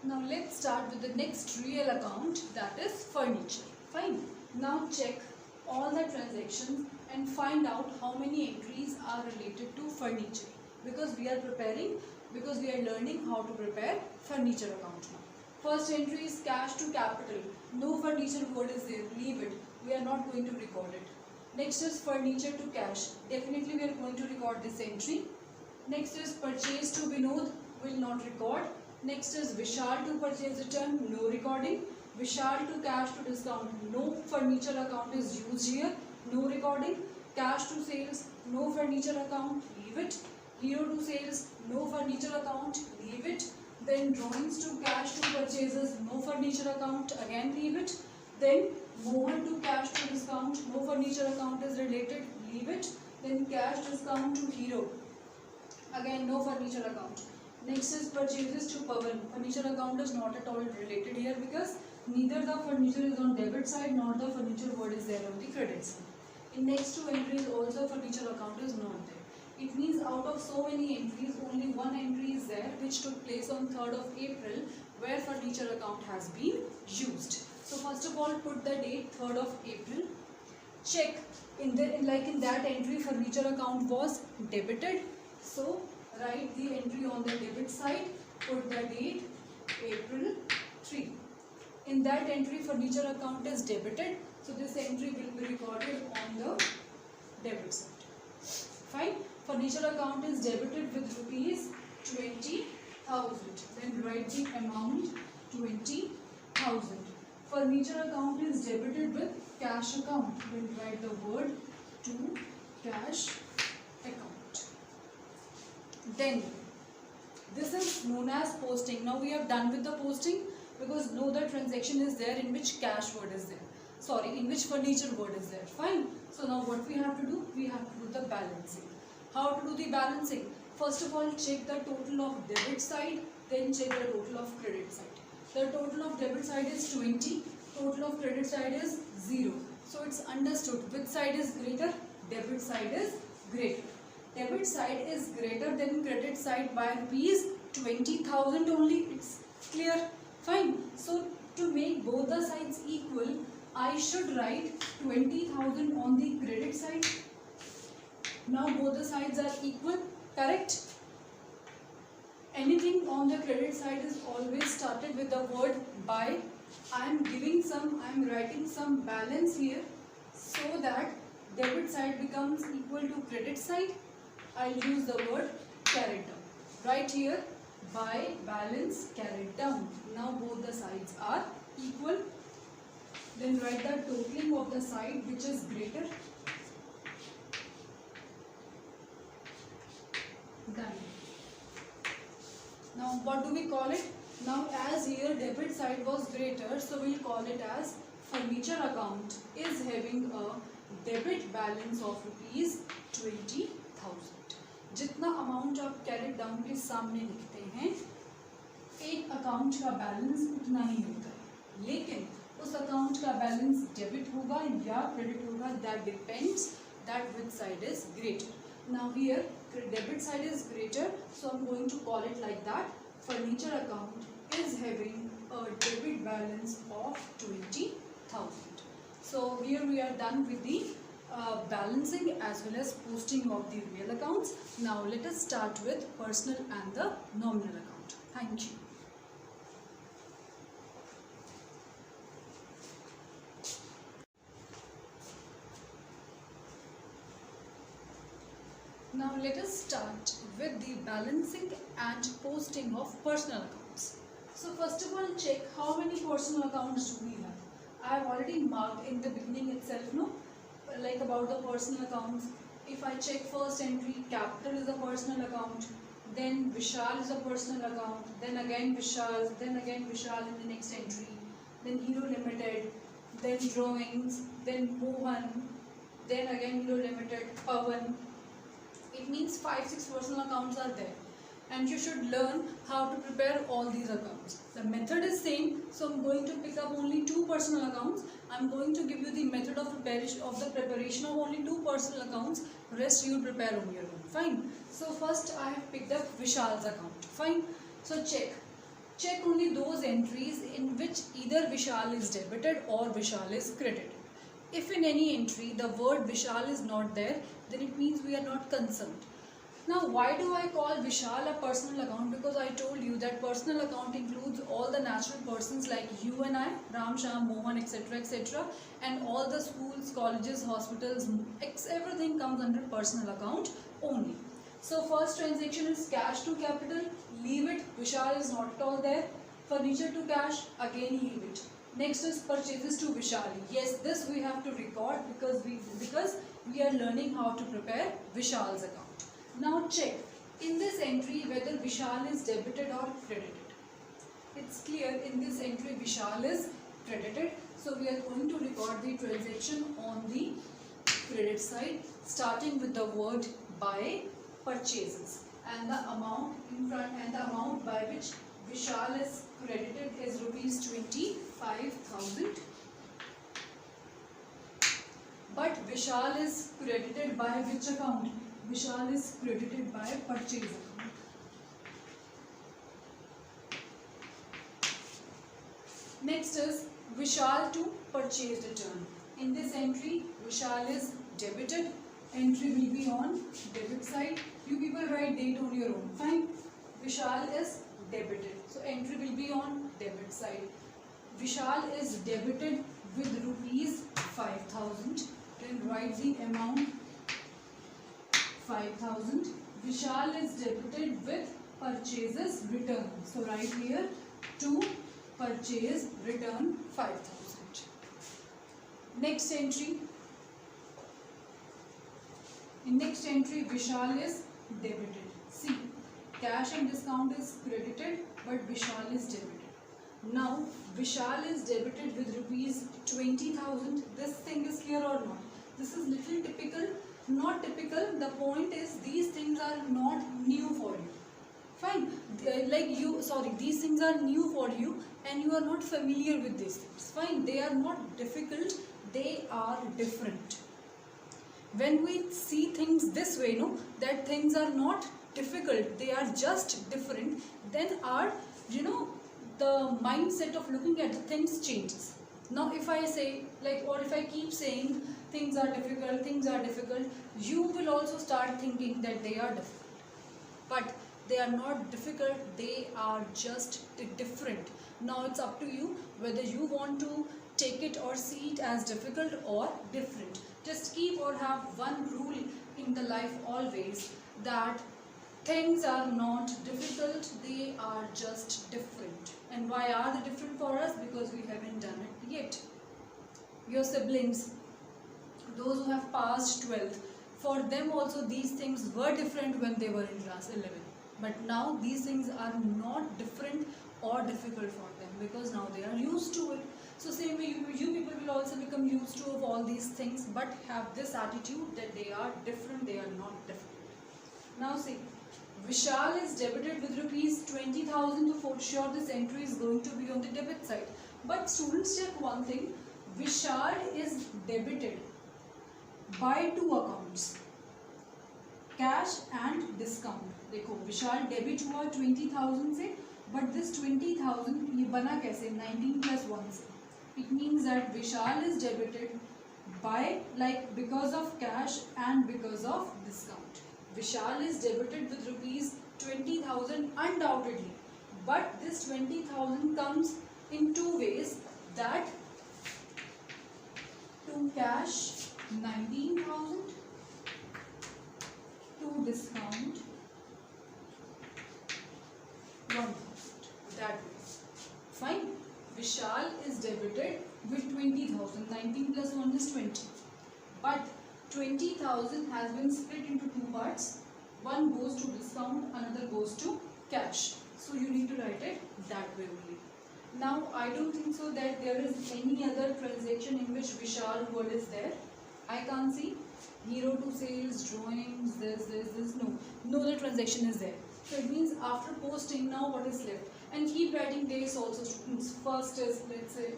Now let's start with the next real account, that is furniture. Fine. Now check all the transactions and find out how many entries are related to furniture, because we are learning how to prepare furniture account now. First entry is cash to capital. No furniture word is there, leave it. We are not going to record it. Next is furniture to cash. Definitely we are going to record this entry. Next is purchase to Vinod, will not record. Next is Vishal to purchase return, no recording. Vishal to cash to discount, no furniture account is used here, no recording. Cash to sales, no furniture account, leave it. Hero to sales, no furniture account, leave it. Then drawings to cash to purchases, no furniture account, again leave it. Then Mohan to cash to discount, no furniture account is related, leave it. Then cash discount to Hero, again no furniture account. Next is purchases to Pawan. Furniture account is not at all related here because neither the furniture is on debit side nor the furniture word is there on the credit side. In next two entries also furniture account is not there. It means out of so many entries, only one entry is there which took place on 3rd of April where furniture account has been used. So first of all put the date 3rd of April. Check in that entry furniture account was debited. So write the entry on the debit side, put the date April 3. In that entry furniture account is debited, so this entry will be recorded on the debit side. Fine. Furniture account is debited with rupees 20,000. Then write the amount 20,000. Furniture account is debited with cash account. Then write the word to cash account. Then this is known as posting. Now we have done with the posting because no other transaction is there in which cash word is there. Sorry, in which furniture word is there. Fine. So now what we have to do? We have to do the balancing. How to do the balancing? First of all, check the total of debit side, then check the total of credit side. The total of debit side is 20, total of credit side is 0. So it's understood which side is greater? Debit side is greater. Debit side is greater than credit side by rupees 20,000 only. It's clear? Fine. So to make both the sides equal, I should write 20,000 on the credit side. Now both the sides are equal, correct? Anything on the credit side is always started with the word by. I am writing some balance here so that debit side becomes equal to credit side. I'll use the word carried down. Right here, by balance carried down. Now both the sides are equal. Then write the totaling of the side which is greater. Done. Now what do we call it? Now as here debit side was greater, so we'll call it as furniture account is having a debit balance of rupees 20,000. जितना amount आप carried down के सामने लिखते हैं एक account का balance उतना ही होता है, लेकिन उस अकाउंट का बैलेंस डेबिट होगा या क्रेडिट होगा, that depends that which side is greater. Now here debit side is greater, so I'm going to call it like that. Furniture account is having a debit balance of 20,000. So here we are done with the balancing as well as posting of the real accounts. Now let us start with personal and the nominal account. Thank you. Now let us start with the balancing and posting of personal accounts. So first of all, check how many personal accounts do we have. I have already marked in the beginning itself, no? Like about the personal accounts. If I check first entry, capital is a personal account, then Vishal is a personal account, then again Vishal, then again Vishal in the next entry, then Hero Limited, then drawings, then Mohan, then again Hero Limited, Pawan. It means 5-6 personal accounts are there, and you should learn how to prepare all these accounts. The method is same, so I'm going to pick up only 2 personal accounts. I'm going to give you the method of the preparation of only 2 personal accounts. Rest you will prepare on your own. Fine. So first I have picked up Vishal's account. Fine. So check. check only those entries in which either Vishal is debited or Vishal is credited. If in any entry the word Vishal is not there, then it means we are not concerned. Now, why do I call Vishal a personal account? Because I told you that personal account includes all the natural persons like you and I, Ram, Sham, Mohan, etc., etc., and all the schools, colleges, hospitals, everything comes under personal account only. So first transaction is cash to capital, leave it, Vishal is not at all there. Furniture to cash, again leave it. Next is purchases to Vishal. Yes, this we have to record because we are learning how to prepare Vishal's account. Now check in this entry whether Vishal is debited or credited. It's clear in this entry Vishal is credited. So we are going to record the transaction on the credit side, starting with the word buy, purchases, and the amount in front and the amount by which Vishal is credited is rupees 25,000. But Vishal is credited by which account? Vishal is credited by purchase account. Next is Vishal to purchase return. In this entry, Vishal is debited. Entry will be on debit side. You people write date on your own. Fine. Vishal is debited. So entry will be on debit side. Vishal is debited with rupees 5,000. Then write the amount 5,000. Vishal is debited with purchases return. So write here to purchase return 5,000. Next entry. In next entry Vishal is debited. See, cash and discount is credited but Vishal is debited. Now Vishal is debited with rupees 20,000. This thing is clear or not? This is little typical. Not typical. The point is these things are not new for you. Fine. These things are new for you and you are not familiar with these things. Fine. They are not difficult. They are different. When we see things this way, that things are not difficult. They are just different. Then our, the mindset of looking at the things changes. Now if I say or if I keep saying things are difficult, you will also start thinking that they are difficult. But they are not difficult, they are just different. Now it's up to you whether you want to take it or see it as difficult or different. Just keep or have one rule in the life always, that things are not difficult, they are just different. And why are they different for us? Because we haven't done it yet. Your siblings, those who have passed 12th, for them also these things were different when they were in class 11. But now these things are not different or difficult for them because now they are used to it. So same way you people will also become used to of all these things, but have this attitude that they are different, they are not difficult. Now see, Vishal is debited with rupees 20,000, so for sure this entry is going to be on the debit side. But students, check one thing, Vishal is debited by two accounts, cash and discount. देखो विशाल debit हुआ 20,000 से, but this 20,000 ये बना कैसे? 19 plus 1 से. It means that Vishal is debited by because of cash and because of discount. Vishal is debited with rupees 20,000 undoubtedly, but this 20,000 comes in two ways, that to cash 19,000, to discount 1,000. That way. Fine. Vishal is debited with 20,000. 19 plus 1 is 20. But 20,000 has been split into two parts. One goes to discount, another goes to cash. So you need to write it that way only. Now I don't think so that there is any other transaction in which Vishal word is there. I can't see. Hero to sales, drawings, this. No other transaction is there. So it means after posting, now what is left? And keep writing dates also, students. First is, let's say,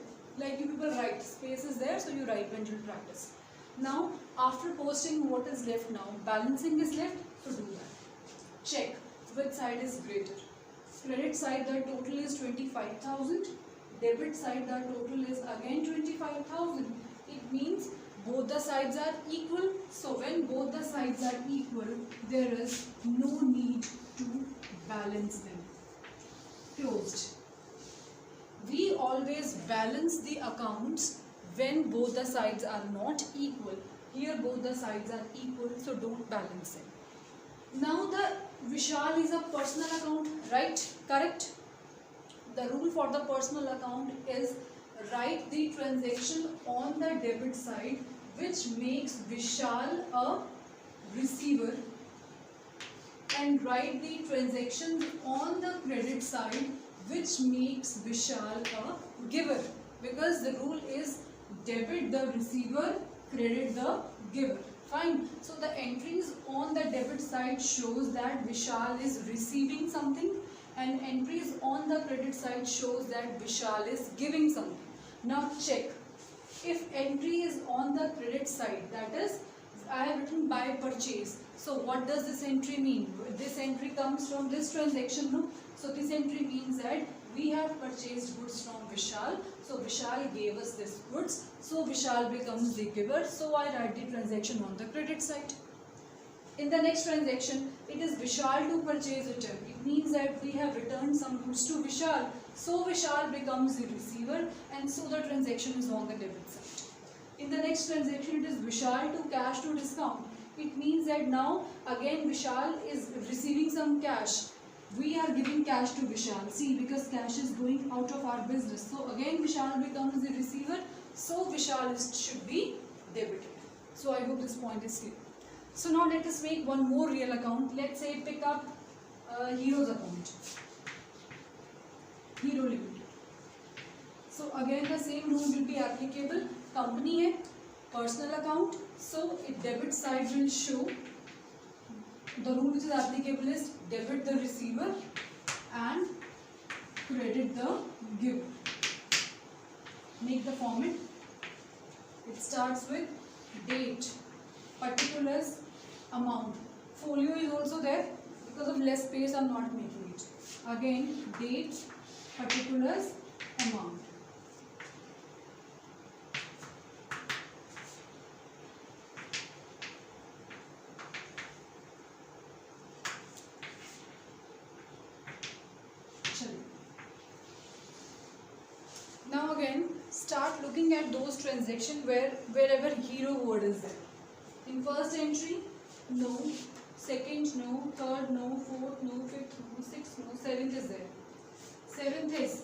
you people write, space is there, so you write when you practice. Now after posting, what is left now? Balancing is left, so do that. Check which side is greater. credit side the total is 25,000, debit side the total is again 25,000. It means both the sides are equal. So when both the sides are equal, there is no need to balance them. Closed. We always balance the accounts when both the sides are not equal. Here both the sides are equal, so don't balance them. Now the Vishal is a personal account, right? Correct? The rule for the personal account is write the transaction on the debit side which makes Vishal a receiver, and write the transaction on the credit side which makes Vishal a giver, because the rule is debit the receiver, credit the giver. Fine. So the entries on the debit side shows that Vishal is receiving something, and entries on the credit side shows that Vishal is giving something. Now check. If entry is on the credit side, that is, I have written by purchase. So what does this entry mean? This entry comes from this transaction, no? So this entry means that we have purchased goods from Vishal. So Vishal gave us this goods. So Vishal becomes the giver. So I write the transaction on the credit side. In the next transaction, it is Vishal to purchase return. It means that we have returned some goods to Vishal. So Vishal becomes the receiver, and so the transaction is on the debit side. In the next transaction, it is Vishal to cash to discount. It means that now again Vishal is receiving some cash. We are giving cash to Vishal. See, because cash is going out of our business. So again Vishal becomes the receiver. So Vishal should be debited. So I hope this point is clear. So now let us make one more real account. Let's say pick up Hero's account. Hero Limited. So again the same rule will be applicable. Company है, personal account. So it debit side will show. The rule which is applicable is debit the receiver and credit the giver. Make the format. It starts with date, particulars, amount. Folio is also there. Because of less space, I am not making it. Again, date, particulars, amount. Now again, start looking at those transactions wherever hero word is there. In first entry, no. Second, no. Third, no. Fourth, no. Fifth, no. Sixth, no. Seventh is there. Seventh is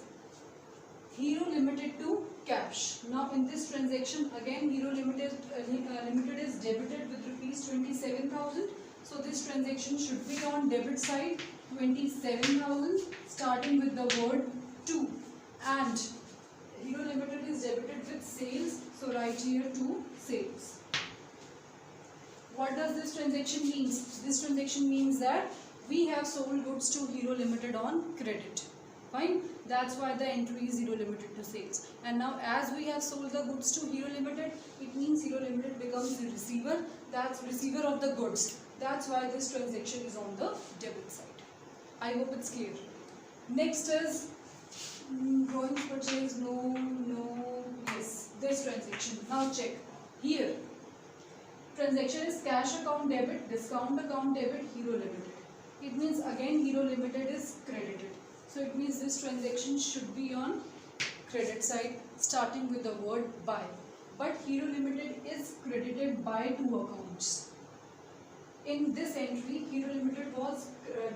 Hero Limited to cash. Now in this transaction, again Hero Limited is debited with rupees 27,000. So this transaction should be on debit side 27,000, starting with the word to. And Hero Limited is debited with sales. So write here to sales. What does this transaction mean? This transaction means that we have sold goods to Hero Limited on credit. Fine. That's why the entry is Hero Limited to sales. And now as we have sold the goods to Hero Limited, it means Hero Limited becomes the receiver. That's receiver of the goods. That's why this transaction is on the debit side. I hope it's clear. Next is drawings purchase, no, yes, this transaction. Now check. Here, transaction is cash account debit, discount account debit, Hero Limited. It means again Hero Limited is credited. So it means this transaction should be on credit side, starting with the word by. But Hero Limited is credited by two accounts. In this entry, Hero Limited was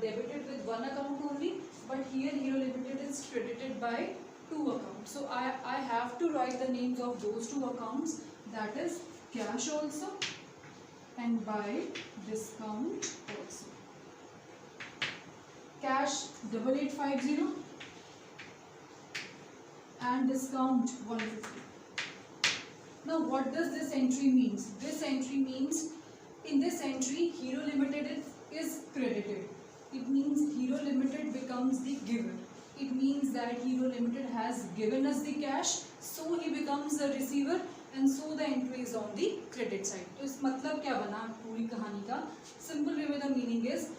debited with one account only, but here Hero Limited is credited by two accounts. So I have to write the names of those two accounts, that is cash also and by discount also. Cash 8850 and discount 150. Now what does this entry means? This entry means in this entry Hero Limited is credited. It means Hero Limited becomes the giver. It means that Hero Limited has given us the cash, so he becomes the receiver, and so the entry is on the credit side. तो इस मतलब क्या बना पूरी कहानी का? Simple way में the meaning is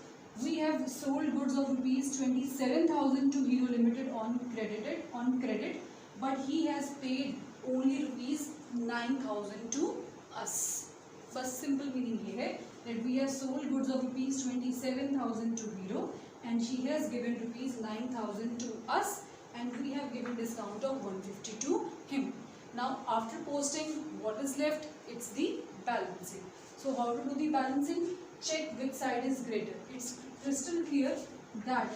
We have sold goods of rupees 27,000 to Hero Limited on credit, but he has paid only rupees 9,000 to us. बस simple meaning ये है that we have sold goods of rupees 27,000 to Hero and she has given rupees 9,000 to us and we have given discount of 150 to him. Now after posting, what is left? It's the balancing. So how to do the balancing? Check which side is greater. It's crystal clear that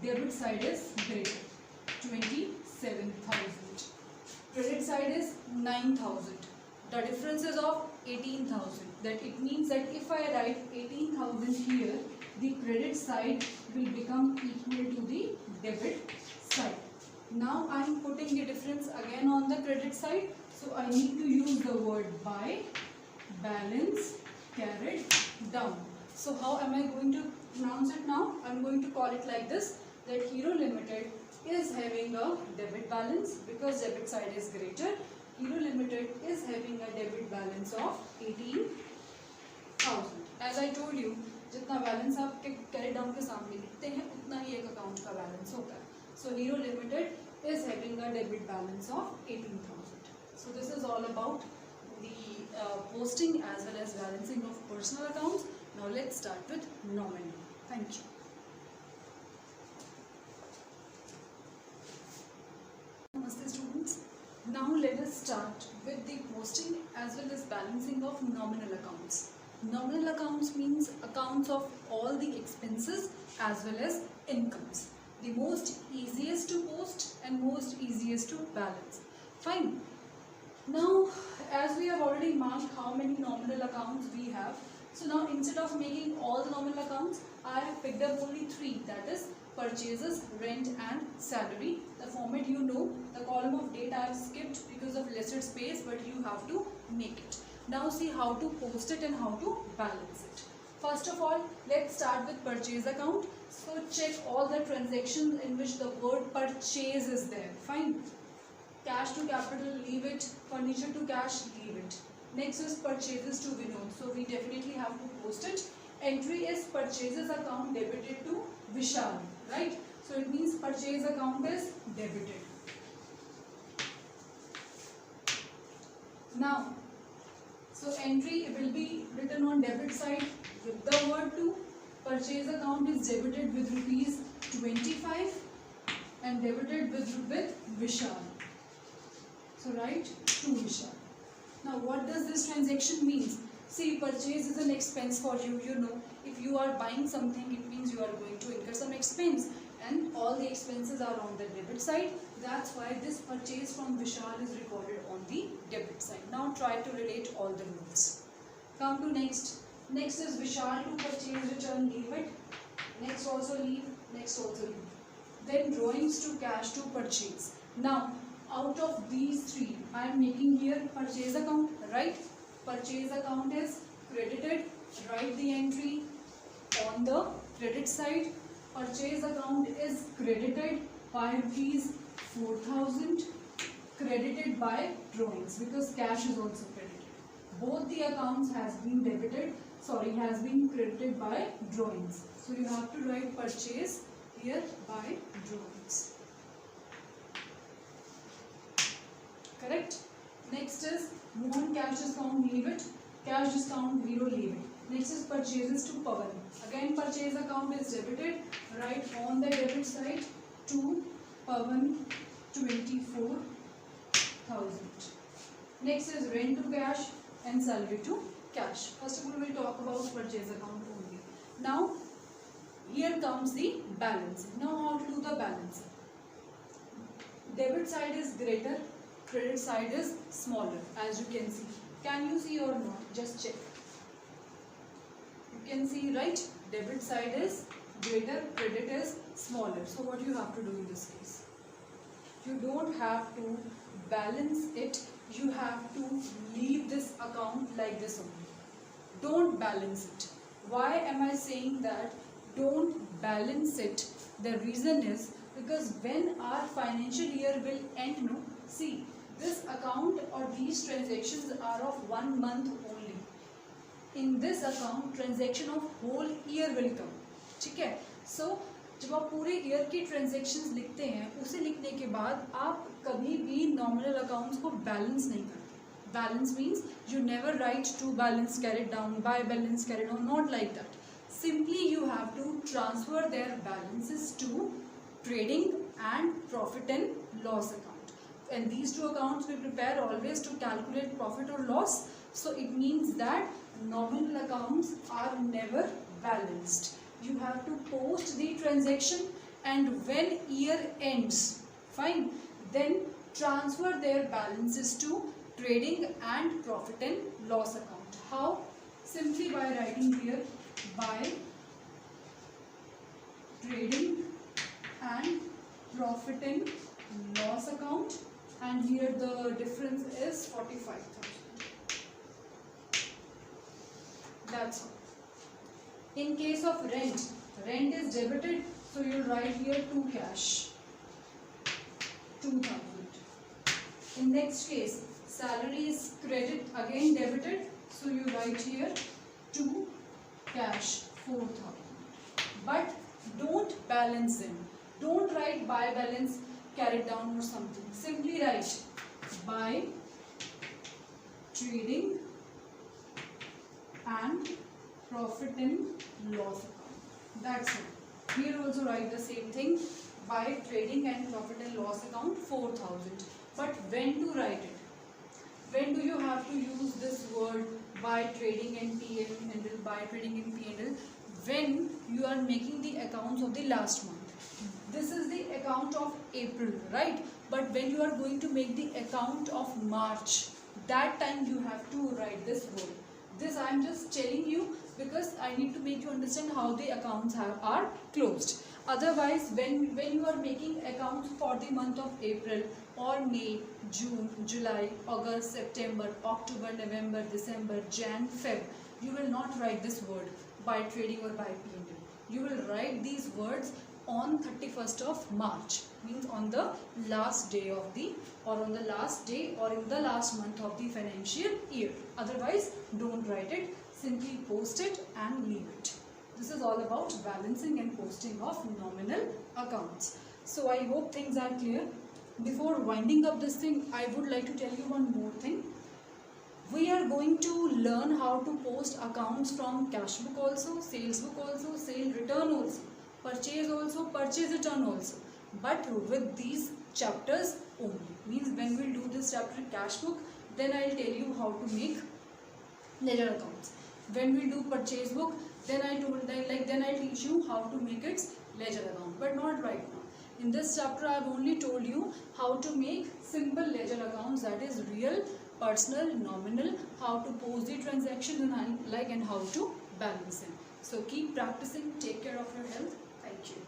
debit side is greater, 27,000. Credit side is 9,000. The difference is of 18,000. That it means that if I write 18,000 here, the credit side will become equal to the debit side. Now I am putting the difference again on the credit side. So I need to use the word by, balance carried down. So how am I going to pronounce it now? I am going to call it like this, that Hero Limited is having a debit balance because debit side is greater. Hero Limited is having a debit balance of 18,000. As I told you, जितना balance आपके carry down के सामने लिखते हैं उतना ही एक account का balance होता है. So Hero Limited is having a debit balance of 18,000. So this is all about the posting as well as balancing of personal accounts. Now let's start with nominal. Thank you. Namaste students. Now let us start with the posting as well as balancing of nominal accounts. Nominal accounts means accounts of all the expenses as well as incomes. The most easiest to post and most easiest to balance. Fine. Now as we have already marked how many nominal accounts we have, so now instead of making all the nominal accounts, I have picked up only 3, that is purchases, rent and salary. The format you know, the column of date I have skipped because of lesser space, but you have to make it. Now see how to post it and how to balance it. First of all, let's start with purchase account. So check all the transactions in which the word purchase is there. Fine. Cash to capital, leave it. Furniture to cash, leave it. Next is purchases to Vinod. So we definitely have to post it. Entry is purchases account debited to Vishal. Right? So it means purchase account is debited. Now, so entry will be written on debit side with the word to. Purchase account is debited with rupees 25 and debited with Vishal. So write to Vishal. Now what does this transaction means? See, purchase is an expense for you. You know, if you are buying something, it means you are going to incur some expense, and all the expenses are on the debit side. That's why this purchase from Vishal is recorded on the debit side. Now try to relate all the rules. Come to next. Next is Vishal to purchase, return, leave it. Next also leave. Next also leave. Then drawings to cash to purchase. Now out of these 3, I am making here purchase account, right? Purchase account is credited. Write the entry on the credit side. Purchase account is credited by rupees 4,000, credited by drawings because cash is also credited. Both the accounts has been credited by drawings. So you have to write purchase here by drawings. Correct? Next is Mohan cash discount, leave it. Cash discount, Hero, leave it. Next is purchases to Pawan. Again purchase account is debited. Write on the debit side to Pawan 24,000. Next is rent to cash and salary to cash. First of all, we will talk about purchase account only. Now here comes the balancing. Now how to do the balancing? Debit side is greater, credit side is smaller, as you can see. Can you see or not? Just check. You can see, right? Debit side is greater, credit is smaller. So what you have to do in this case? You don't have to balance it. You have to leave this account like this only. Don't balance it. Why am I saying that? Don't balance it. The reason is because when our financial year will end, no? See, this account or these transactions are of 1 month only. In this account, transaction of whole year will come. ठीक है। सो जब आप पूरे year की transactions लिखते हैं, उसे लिखने के बाद आप कभी भी नॉमिनल अकाउंट्स को बैलेंस नहीं करते। Balance means you never write to balance carried down, by balance carried on, not like that. Simply you have to transfer their balances to trading and profit and loss account, and these two accounts we prepare always to calculate profit or loss. So it means that nominal accounts are never balanced. You have to post the transaction, and when year ends, fine, then transfer their balances to trading and profit and loss account. How? Simply by writing here by trading and profit and loss account, and here the difference is 45,000. That's all. In case of rent, rent is debited, so you write here to cash 2,000. In next case, salary is credit, again debited, so you write here to cash 4,000. But don't balance them. Don't write by balance carried down or something. Simply write by trading and profit and loss account. That's it. Here also write the same thing, by trading and profit and loss account 4,000. But when to write it? When do you have to use this word by trading and P&L, by trading and P&L? When you are making the accounts of the last month. This is the account of April, right? But when you are going to make the account of March, that time you have to write this word. This I am just telling you because I need to make you understand how the accounts are closed. Otherwise, when you are making accounts for the month of April or May, June, July, August, September, October, November, December, Jan, Feb, you will not write this word by trading or by P&L. You will write these words on 31st of March, means on the last day of the, or on the last day or in the last month of the financial year. Otherwise, don't write it, simply post it and leave it. This is all about balancing and posting of nominal accounts. So I hope things are clear. Before winding up this thing, I would like to tell you one more thing. We are going to learn how to post accounts from cash book also, sales book also, sale return also, purchase also, purchase return also. But with these chapters only. Means when we do this chapter cash book, then I will tell you how to make ledger accounts. When we do purchase book, then I teach you how to make its ledger account, but not right now. In this chapter, I have only told you how to make simple ledger accounts, that is real, personal, nominal, how to post the transaction and how to balance them. So keep practicing. Take care of your health. Thank you.